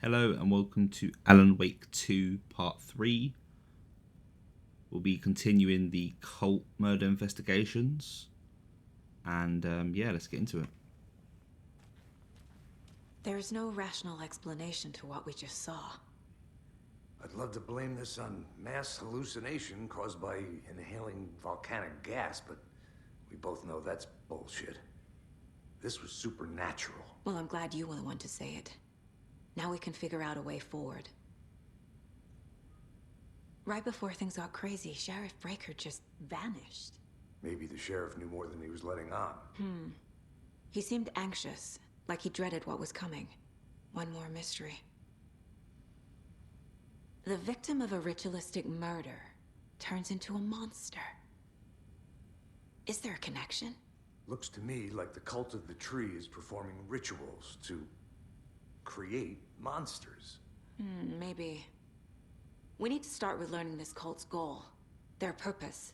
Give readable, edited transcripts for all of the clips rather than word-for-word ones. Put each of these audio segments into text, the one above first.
Hello and welcome to Alan Wake 2 Part 3. We'll be continuing the cult murder investigations. And yeah, let's get into it. There is no rational explanation to what we just saw. I'd love to blame this on mass hallucination caused by inhaling volcanic gas, but we both know that's bullshit. This was supernatural. Well, I'm glad you were the one to say it. Now we can figure out a way forward. Right before things got crazy, Sheriff Breaker just vanished. Maybe the sheriff knew more than he was letting on. He seemed anxious, like he dreaded what was coming. One more mystery. The victim of a ritualistic murder turns into a monster. Is there a connection? Looks to me like the cult of the tree is performing rituals to create monsters. Maybe. We need to start with learning this cult's goal, their purpose.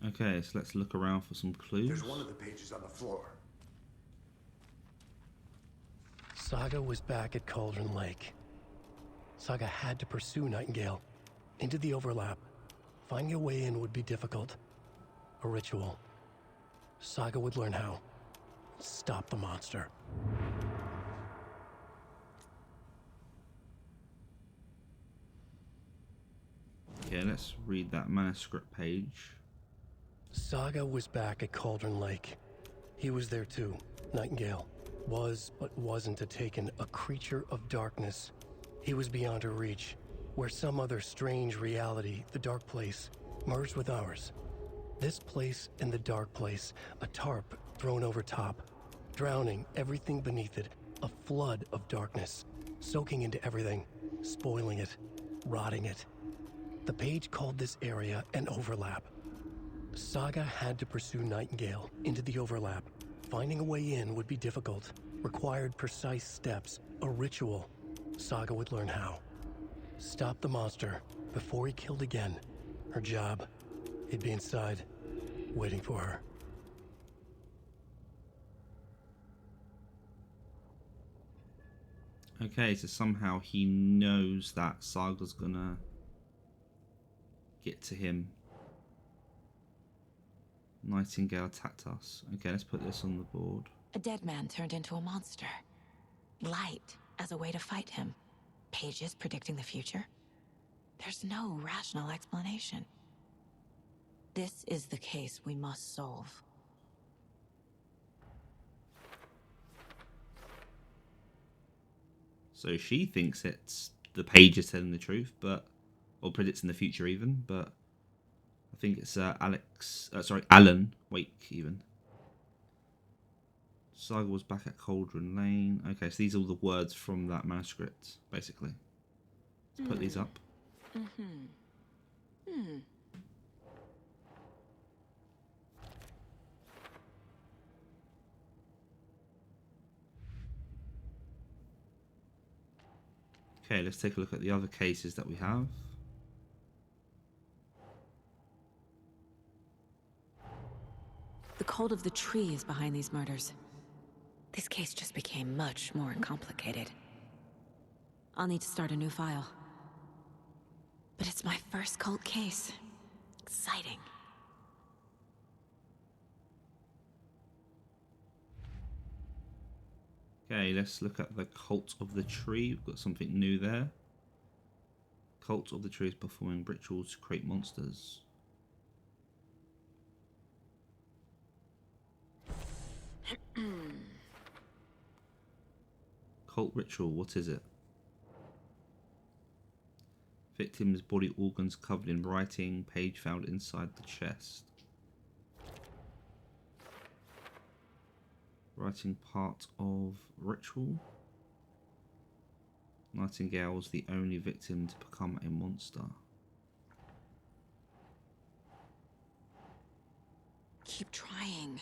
Okay, so let's look around for some clues. There's one of the pages on the floor. Saga was back at Cauldron Lake. Saga had to pursue Nightingale into the overlap. Finding a way in would be difficult. A ritual. Saga would learn how. Stop the monster. Okay, let's read that manuscript page. Saga was back at Cauldron Lake. He was there too. Nightingale was, but wasn't a taken, a creature of darkness. He was beyond her reach, where some other strange reality, the dark place, merged with ours. This place and the dark place, a tarp thrown over top, drowning everything beneath it, a flood of darkness, soaking into everything, spoiling it, rotting it. The page called this area an overlap. Saga had to pursue Nightingale into the overlap. Finding a way in would be difficult, required precise steps, a ritual. Saga would learn how. Stop the monster before he killed again. Her job, he'd be inside, waiting for her. Okay, so somehow he knows that Saga's gonna get to him. Nightingale attacked us. Okay, let's put this on the board. A dead man turned into a monster. Light as a way to fight him. Pages predicting the future. There's no rational explanation. This is the case we must solve. So she thinks it's the page is telling the truth, but or predicting the future even, but I think it's Alan Wake even. Saga was back at Cauldron Lane. Okay, so these are all the words from that manuscript, basically. Let's put these up. Okay, let's take a look at the other cases that we have. The cult of the tree is behind these murders. This case just became much more complicated. I'll need to start a new file. But it's my first cult case. Exciting. Okay, let's look at the Cult of the Tree. We've got something new there. Cult of the Tree is performing rituals to create monsters. Cult ritual, what is it? Victim's body organs covered in writing, page found inside the chest. Writing part of ritual. Nightingale was the only victim to become a monster. Keep trying.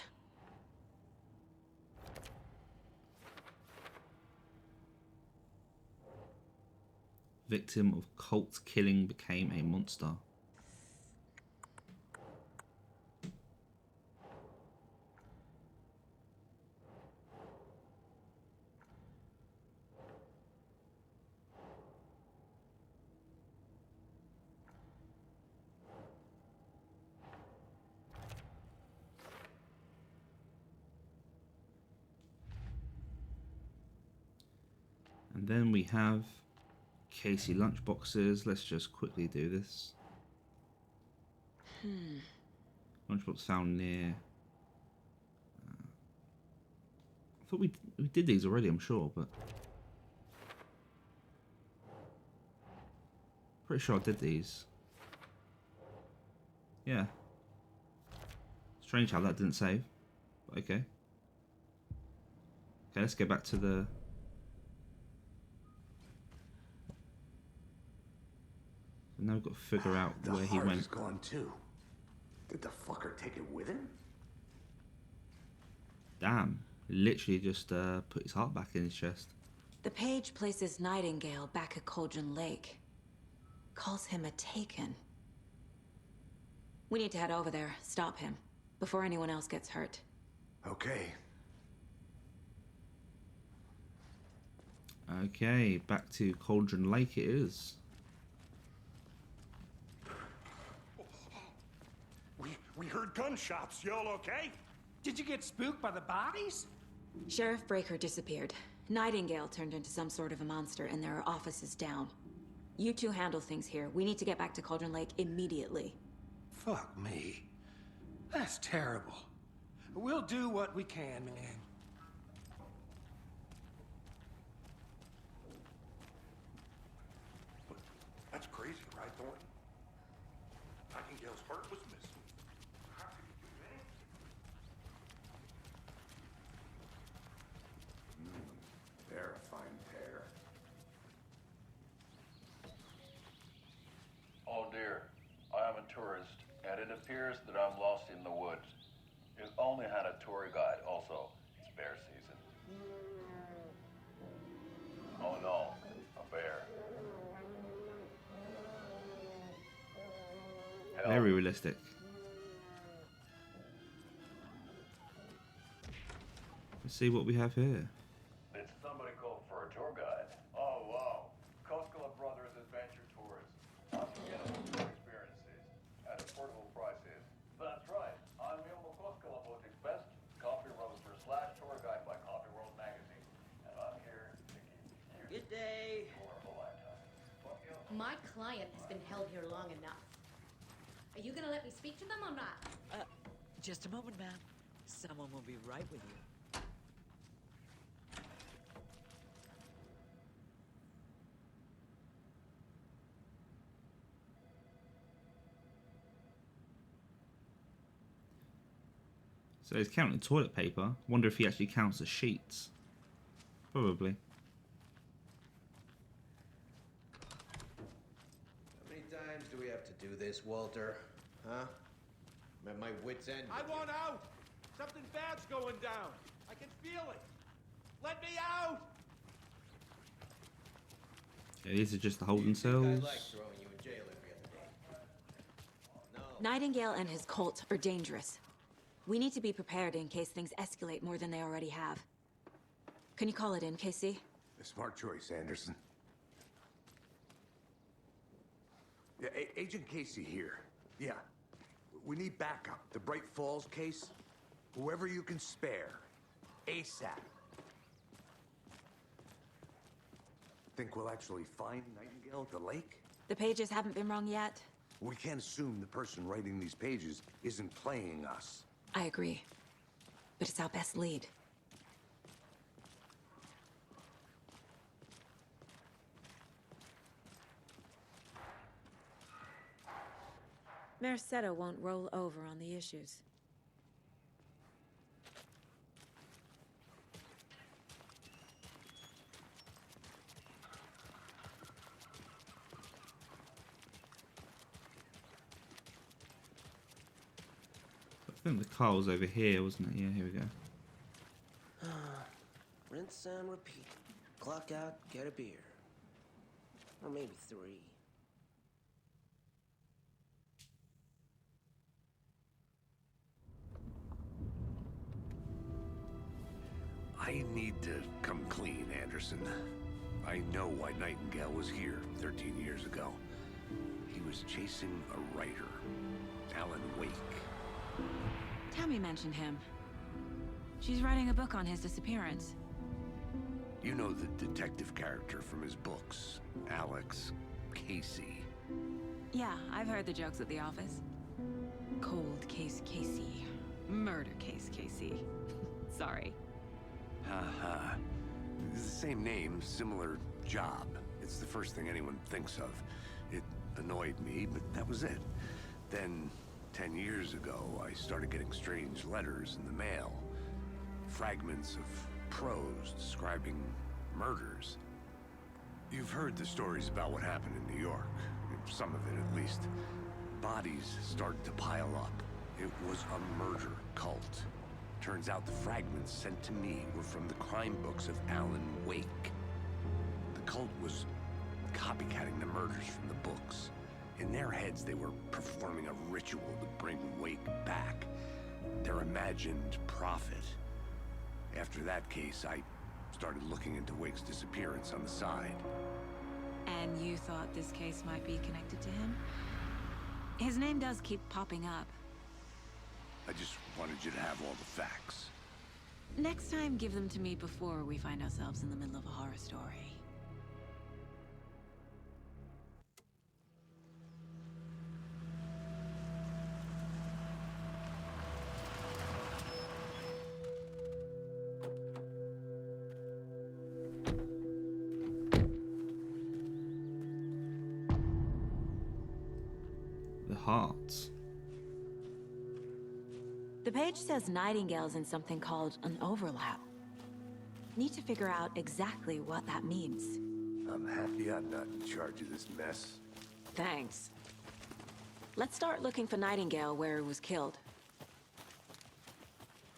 Victim of cult killing became a monster. And then we have Casey lunchboxes. Let's just quickly do this. Lunchbox found near. I thought we did these already, I'm sure, but pretty sure I did these. Yeah. Strange how that didn't save. But okay. Okay, let's go back to the. So now we've got to figure out where he The heart went. is gone too. Did the fucker take it with him? Damn. He literally just put his heart back in his chest. The page places Nightingale back at Cauldron Lake. Calls him a Taken. We need to head over there, stop him, before anyone else gets hurt. Okay. Okay, back to Cauldron Lake it is. We heard gunshots. Y'all okay? Did you get spooked by the bodies? Sheriff Breaker disappeared. Nightingale turned into some sort of a monster, and there are offices down. You two handle things here. We need to get back to Cauldron Lake immediately. Fuck me. That's terrible. We'll do what we can, man. That's crazy, right, Thornton? Nightingale's heart was missing. How could you do that? They're a fine pair. Oh dear, I am a tourist, and it appears that I'm lost in the woods. You only had a tour guide, also. It's bear season. Oh no, a bear. Help. Very realistic. Let's see what we have here. Did somebody call for a tour guide? Oh wow, Koskela Brothers Adventure Tours. Unforgettable tour experiences at affordable prices. That's right, I'm Milmo Koskela Boutique's best coffee roaster / tour guide by Coffee World Magazine. And I'm here to give you Good day. tour of a lifetime. My client has been held here long enough. Are you gonna let me speak to them or not? Just a moment, ma'am. Someone will be right with you. So he's counting toilet paper. Wonder if he actually counts the sheets. Probably. How many times do we have to do this, Walter? Huh? I'm at my wit's end. I want out! Something bad's going down. I can feel it. Let me out! Yeah, these are just the holding I cells. like throwing you in jail every other day. No. Nightingale and his cult are dangerous. We need to be prepared in case things escalate more than they already have. Can you call it in, Casey? A smart choice, Anderson. Yeah, Agent Casey here. Yeah. We need backup. The Bright Falls case. Whoever you can spare. ASAP. Think we'll actually find Nightingale at the lake? The pages haven't been rung yet. We can't assume the person writing these pages isn't playing us. I agree. But it's our best lead. Merced won't roll over on the issues. I think the car was over here, wasn't it? Yeah, here we go. Rinse and repeat. Clock out, get a beer. Or maybe 3. I need to come clean, Anderson. I know why Nightingale was here 13 years ago. He was chasing a writer, Alan Wake. Tammy mentioned him. She's writing a book on his disappearance. You know the detective character from his books, Alex Casey. Yeah, I've heard the jokes at the office. Cold case Casey. Murder case Casey. Sorry. Haha. It's the same name, similar job. It's the first thing anyone thinks of. It annoyed me, but that was it. Then, 10 years ago, I started getting strange letters in the mail. Fragments of prose describing murders. You've heard the stories about what happened in New York. Some of it, at least. Bodies started to pile up. It was a murder cult. Turns out the fragments sent to me were from the crime books of Alan Wake. The cult was copycatting the murders from the books. In their heads, they were performing a ritual to bring Wake back. Their imagined prophet. After that case, I started looking into Wake's disappearance on the side. And you thought this case might be connected to him? His name does keep popping up. I just wanted you to have all the facts. Next time, give them to me before we find ourselves in the middle of a horror story. The hearts. The page says Nightingale's in something called an overlap. Need to figure out exactly what that means. I'm happy I'm not in charge of this mess. Thanks. Let's start looking for Nightingale where he was killed.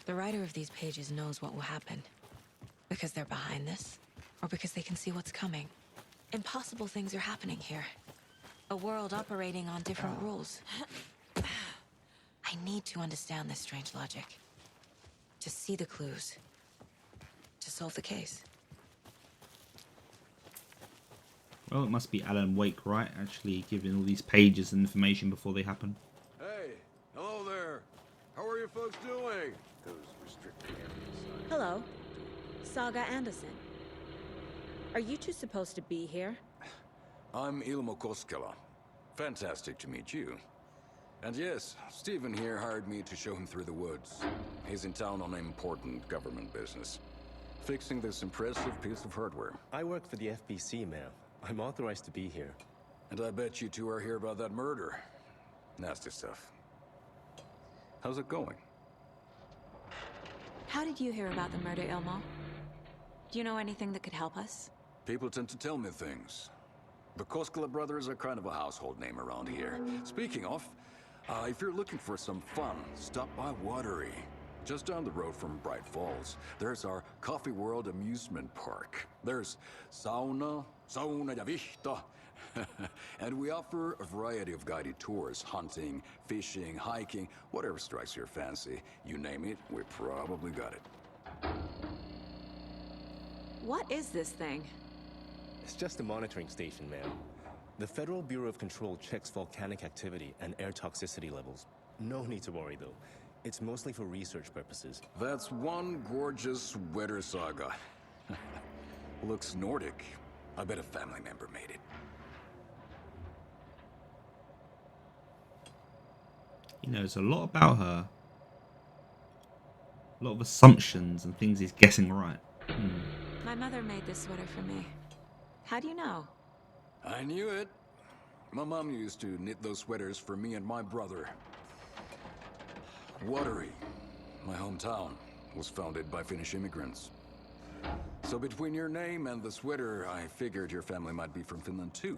The writer of these pages knows what will happen. Because they're behind this, or because they can see what's coming. Impossible things are happening here. A world operating on different rules. I need to understand this strange logic. To see the clues. To solve the case. Well, it must be Alan Wake, right? Actually giving all these pages and information before they happen. Hey, hello there. How are you folks doing? Those restricted areas. Hello. Saga Anderson. Are you two supposed to be here? I'm Ilmo Koskela. Fantastic to meet you. And yes, Stephen here hired me to show him through the woods. He's in town on important government business. Fixing this impressive piece of hardware. I work for the FBC, ma'am. I'm authorized to be here. And I bet you two are here about that murder. Nasty stuff. How's it going? How did you hear about the murder, Ilmo? Do you know anything that could help us? People tend to tell me things. The Koskela brothers are kind of a household name around here. Speaking of, if you're looking for some fun, stop by Watery. Just down the road from Bright Falls, there's our Coffee World amusement park. There's sauna ja vihta. And we offer a variety of guided tours, hunting, fishing, hiking, whatever strikes your fancy. You name it, we probably got it. What is this thing? It's just a monitoring station, ma'am. The Federal Bureau of Control checks volcanic activity and air toxicity levels. No need to worry, though. It's mostly for research purposes. That's one gorgeous weather saga. Looks Nordic. I bet a family member made it. He knows a lot about her. A lot of assumptions and things he's guessing right. My mother made this sweater for me. How do you know? I knew it. My mom used to knit those sweaters for me and my brother. Watery, my hometown, was founded by Finnish immigrants. So between your name and the sweater, I figured your family might be from Finland too.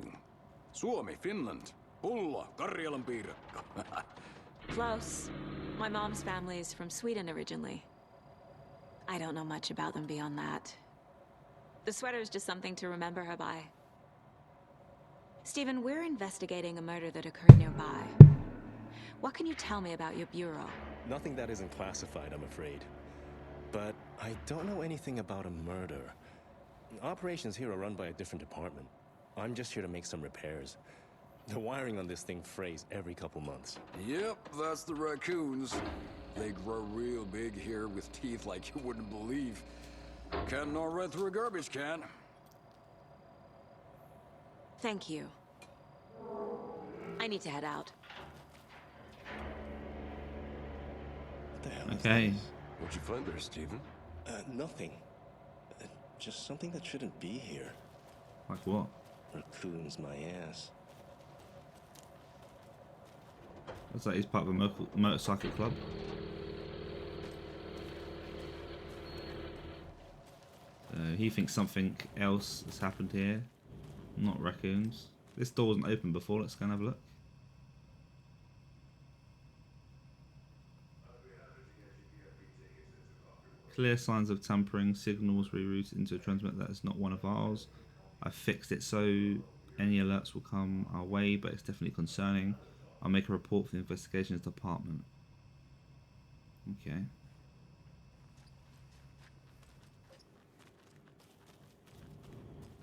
Suomi, Finland. Pulla, Karjalan piirakka. Close. My mom's family is from Sweden originally. I don't know much about them beyond that. The sweater is just something to remember her by. Stephen, we're investigating a murder that occurred nearby. What can you tell me about your bureau? Nothing that isn't classified, I'm afraid. But I don't know anything about a murder. Operations here are run by a different department. I'm just here to make some repairs. The wiring on this thing frays every couple months. Yep, that's the raccoons. They grow real big here with teeth like you wouldn't believe. Can't gnaw right through a garbage can. Thank you. I need to head out. What the hell is Okay. this? What'd you find there, Stephen? Nothing. Just something that shouldn't be here. Like what? Raccoons my ass. Looks like he's part of a motorcycle club. He thinks something else has happened here. Not raccoons. This door wasn't open before. Let's go and have a look. Clear signs of tampering. Signals rerouted into a transmitter that is not one of ours. I fixed it so any alerts will come our way, but it's definitely concerning. I'll make a report for the investigations department. Okay.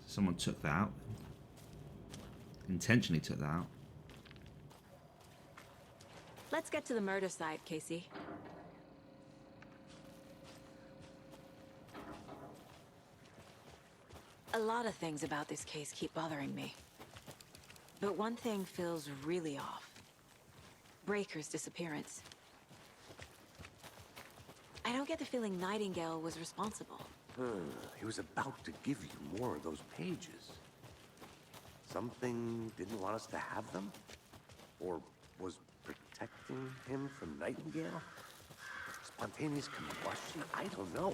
Someone took that out. Intentionally took that out. Let's get to the murder site, Casey. A lot of things about this case keep bothering me. But one thing feels really off. Breaker's disappearance. I don't get the feeling Nightingale was responsible. He was about to give you more of those pages. Something didn't want us to have them? Or was protecting him from Nightingale? Spontaneous combustion? I don't know.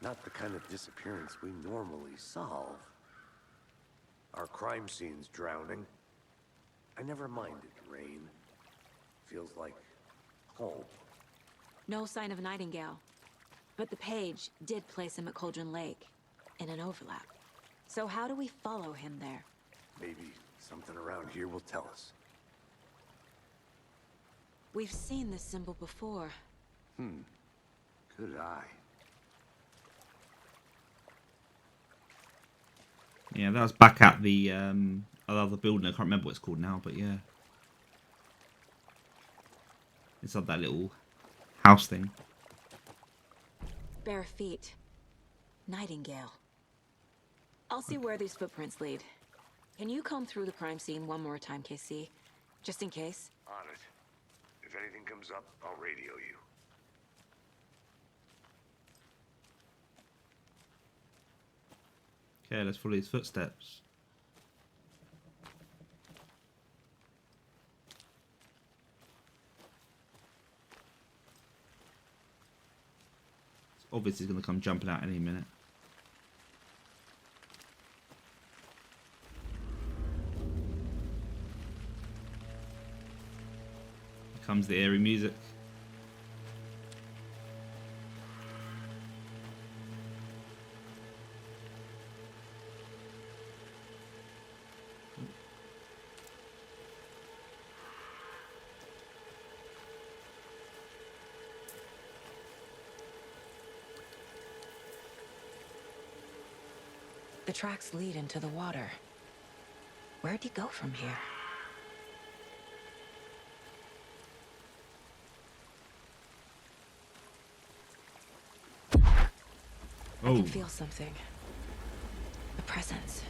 Not the kind of disappearance we normally solve. Our crime scene's drowning. I never minded rain. Feels like home. No sign of Nightingale. But the page did place him at Cauldron Lake, in an overlap. So how do we follow him there? Maybe something around here will tell us. We've seen this symbol before. Good eye. Yeah, that was back at the other building. I can't remember what it's called now, but yeah. Inside that little house thing. Bare feet. Nightingale. I'll see where these footprints lead. Can you comb through the crime scene one more time, KC? Just in case? On it. If anything comes up, I'll radio you. Okay, let's follow his footsteps. It's obvious he's going to come jumping out any minute. Here comes the eerie music. The tracks lead into the water. Where'd he go from here? I can feel something. A presence.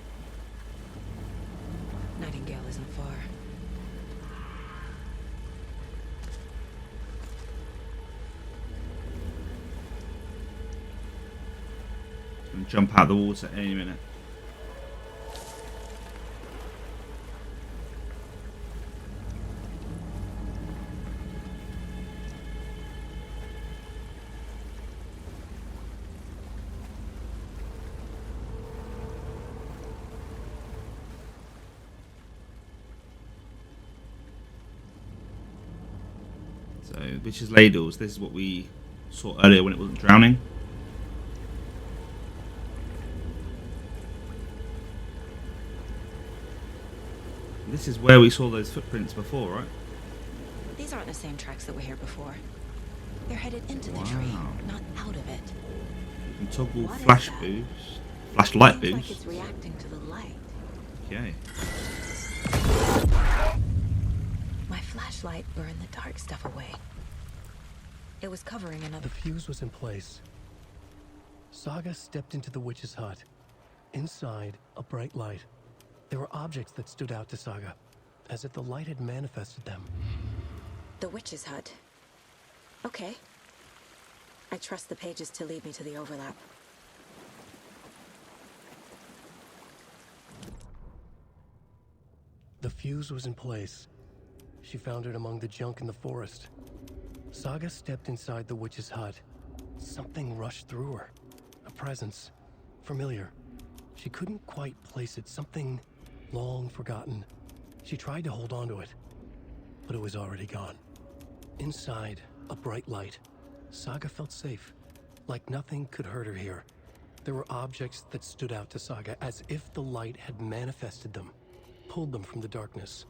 Nightingale isn't far. Gonna jump out of the water any minute. So, Witch's Ladles, this is what we saw earlier when it wasn't drowning. This is where we saw those footprints before, right? These aren't the same tracks that were here before. They're headed into the tree, not out of it. You can toggle What is flash that? boost, flashlight Seems like boost. it's reacting to the light. Okay. My flashlight burned the dark stuff away. It was covering another. The fuse was in place. Saga stepped into the witch's hut. Inside, a bright light. There were objects that stood out to Saga, as if the light had manifested them. The witch's hut. Okay. I trust the pages to lead me to the overlap. The fuse was in place. She found it among the junk in the forest. Saga stepped inside the witch's hut. Something rushed through her. A presence. Familiar. She couldn't quite place it. Something long forgotten. She tried to hold on to it, but it was already gone. Inside, a bright light. Saga felt safe, like nothing could hurt her here. There were objects that stood out to Saga as if the light had manifested them, pulled them from the darkness.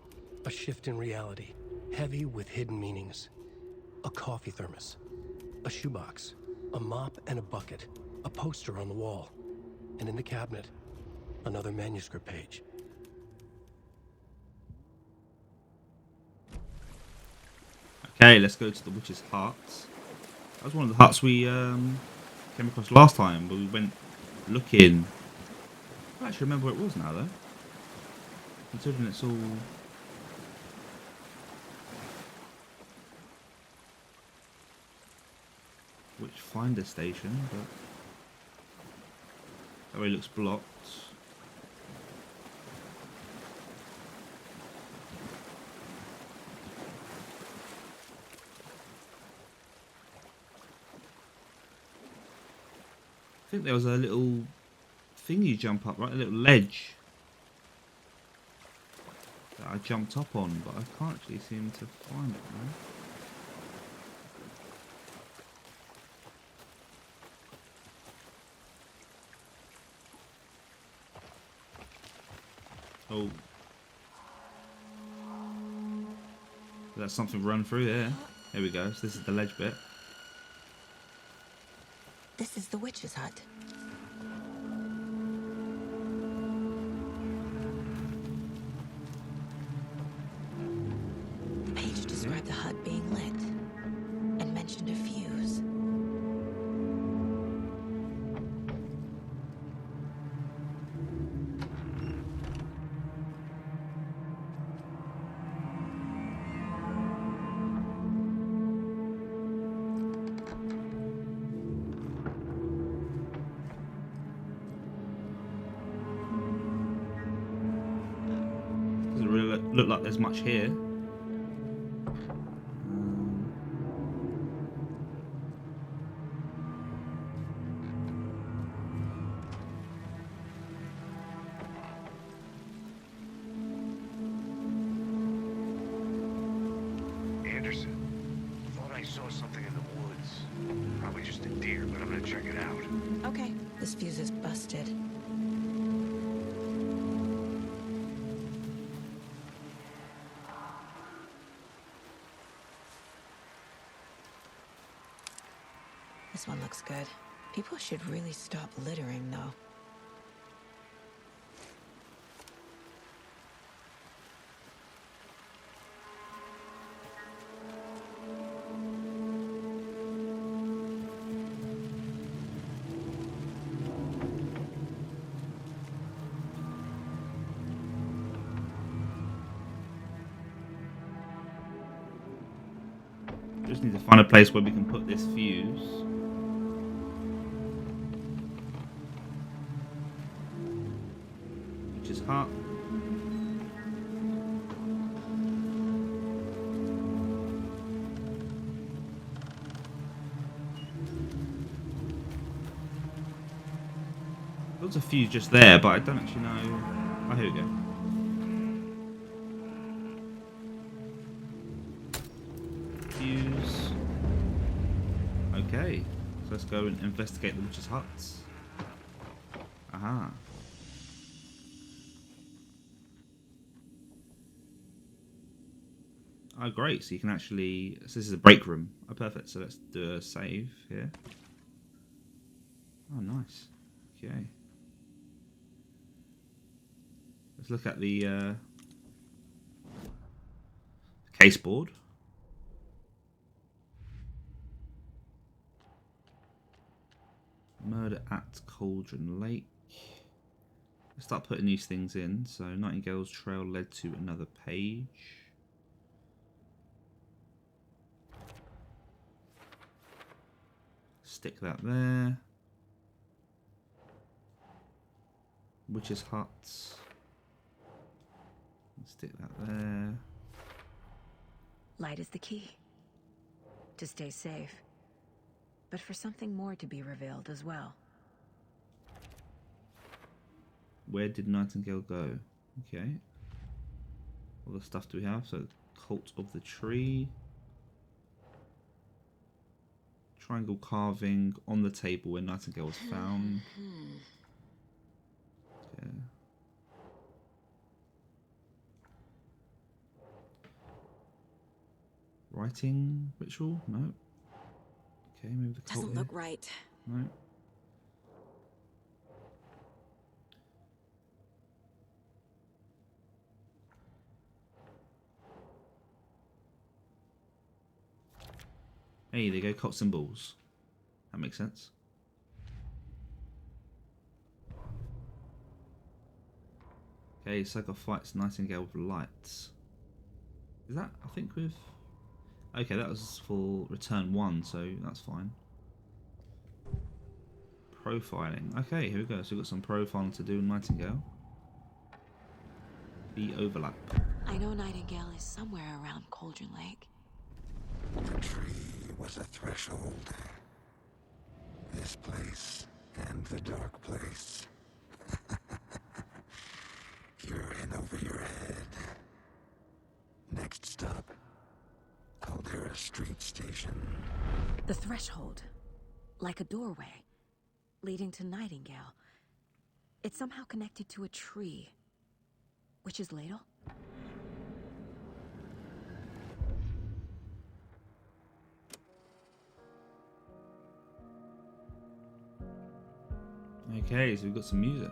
A shift in reality, heavy with hidden meanings. A coffee thermos, a shoebox, a mop and a bucket, a poster on the wall, and in the cabinet, another manuscript page. Okay, let's go to the witch's hut. That was one of the huts we came across last time, but we went looking. I don't actually remember where it was now, though. Considering it's all... Witch finder station, but... That way looks blocked. I think there was a little thing you jump up, right? A little ledge that I jumped up on, but I can't actually seem to find it now. Oh. That's something run through there. There we go. So this is the ledge bit. This is the witch's hut. The page described the hut being lit and mentioned a fuse. Doesn't really look like there's much here. Anderson, thought I saw something in the woods. Probably just a deer, but I'm gonna check it out. Okay. This fuse is busted. This one looks good. People should really stop littering, though. Just need to find a place where we can put this fuse. Which is hot. There's a fuse just there, but I don't actually know. Oh, here we go. Fuse. Okay, so let's go and investigate the witch's huts. Aha. Oh, great. So you can actually... So this is a break room. Oh, perfect. So let's do a save here. Oh, nice. Okay. Let's look at the case board. Murder at Cauldron Lake. Let's start putting these things in. So Nightingale's trail led to another page. Stick that there. Witch's hut. Stick that there. Light is the key. To stay safe. But for something more to be revealed as well. Where did Nightingale go? Okay. What other stuff do we have? So, Cult of the Tree. Triangle carving on the table where Nightingale was found. Okay. Writing ritual? No. Okay, maybe the cult Doesn't look right. No. Hey, there you go, cult symbols. That makes sense. Okay, Saga fights Nightingale with lights. Is that, I think, with... Okay, that was for return 1, so that's fine. Profiling. Okay, here we go. So we've got some profiling to do in Nightingale. The overlap. I know Nightingale is somewhere around Cauldron Lake. The tree was a threshold. This place and the dark place. You're in over your head. Next stop, Caldera Street Station. The threshold. Like a doorway. Leading to Nightingale. It's somehow connected to a tree. Witch's ladle? Okay, so we've got some music.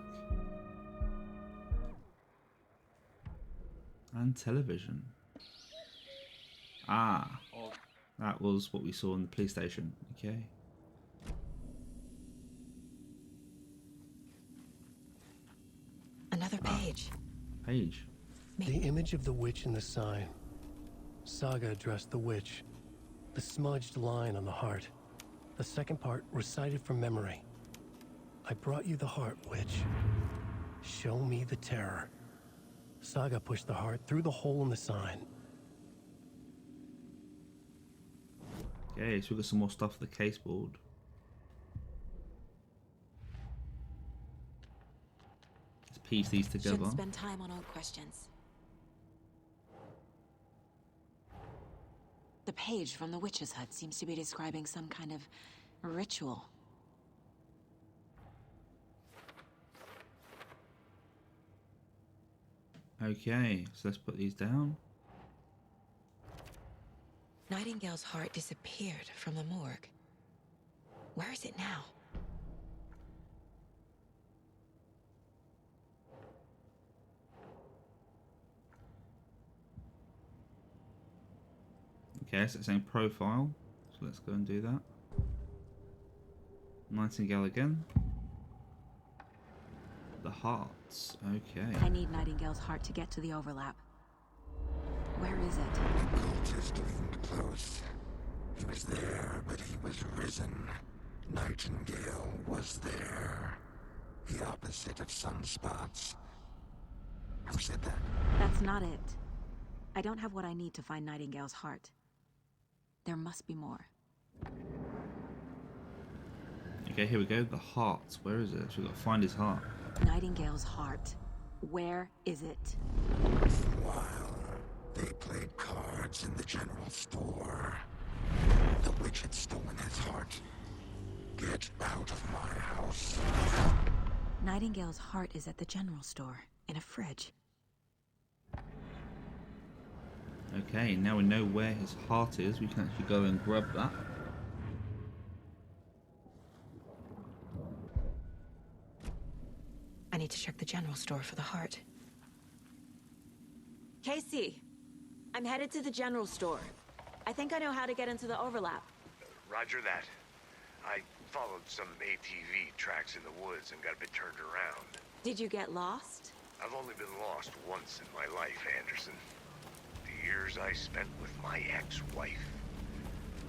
And television. Ah. That was what we saw in the police station. Okay. Another page. Page. The image of the witch in the sign. Saga addressed the witch. The smudged line on the heart. The second part recited from memory. I brought you the heart, witch. Show me the terror. Saga pushed the heart through the hole in the sign. Okay, so we've got some more stuff for the case board. Let's piece these together. Shouldn't spend time on old questions. The page from the witch's hut seems to be describing some kind of ritual. Okay, so let's put these down. Nightingale's heart disappeared from the morgue. Where is it now? Okay, so it's saying profile. So let's go and do that. Nightingale again. The hearts. Okay. I need Nightingale's heart to get to the overlap. Where is it? The cultist leaned close. He was there, but he was risen. Nightingale was there. The opposite of sunspots. Who said that? That's not it. I don't have what I need to find Nightingale's heart. There must be more. Okay, here we go. The heart. Where is it? So we've got to find his heart. Nightingale's heart. Where is it? While they played cards in the general store, the witch had stolen his heart. Get out of my house. Nightingale's heart is at the general store, in a fridge. Okay, now we know where his heart is. We can actually go and grab that. I need to check the general store for the heart. Casey, I'm headed to the general store. I think I know how to get into the overlap. Roger that. I Followed some ATV tracks in the woods and got a bit turned around. Did you get lost? I've only been lost once in my life, Anderson. The years I spent with my ex-wife.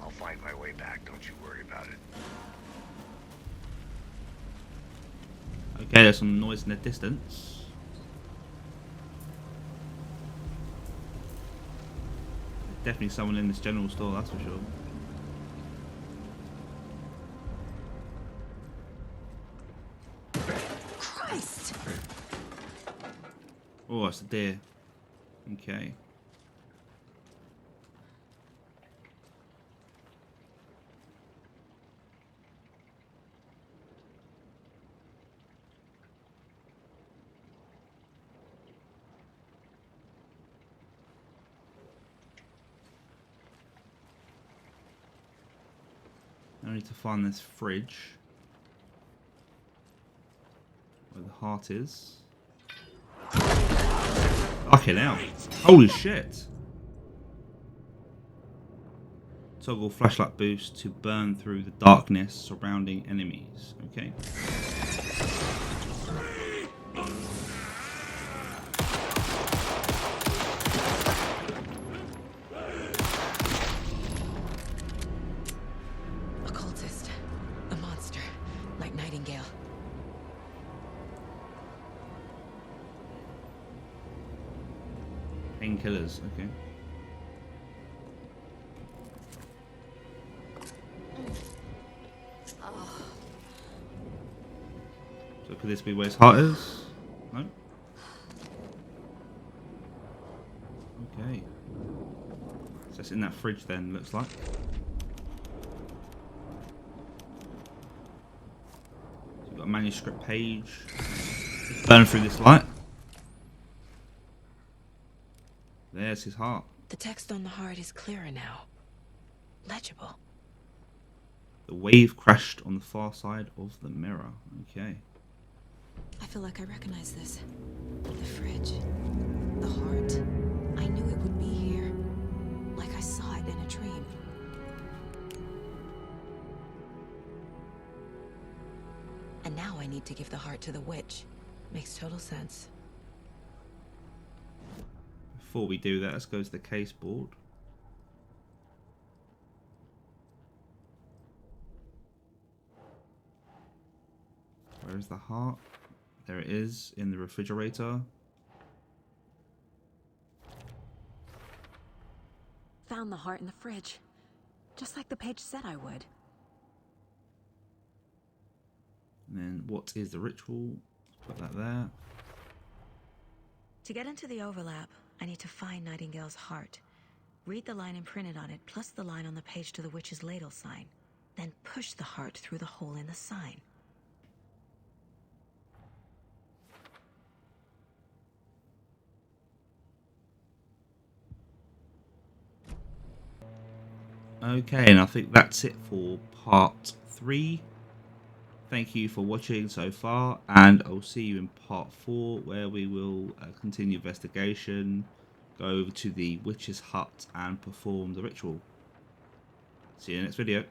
I'll find my way back, don't you worry about it. Okay, there's some noise in the distance. Definitely someone in this general store, that's for sure. Christ! Oh, it's a deer. Okay. I need to find this fridge where the heart is. Okay, now. Holy shit! Toggle flashlight boost to burn through the darkness surrounding enemies. Okay. Occultist. A monster. Like Nightingale. Painkillers. Okay. So could this be where his heart is? No? Okay. So it's in that fridge then, looks like. So we've got a manuscript page. Burn through this light. There's his heart. The text on the heart is clearer now. Legible. The wave crashed on the far side of the mirror. Okay. I feel like I recognize this. The fridge. The heart. I knew it would be here. Like I saw it in a dream. And now I need to give the heart to the witch. Makes total sense. Before we do that, let's go to the case board. Where is the heart? There it is, in the refrigerator. Found the heart in the fridge. Just like the page said I would. And then what is the ritual? Put that there. To get into the overlap, I need to find Nightingale's heart. Read the line imprinted on it, plus the line on the page to the witch's ladle sign. Then push the heart through the hole in the sign. Okay, and I think that's it for part 3. Thank you for watching so far, and I'll see you in part 4, where we will continue investigation, go over to the witch's hut and perform the ritual. See you in the next video.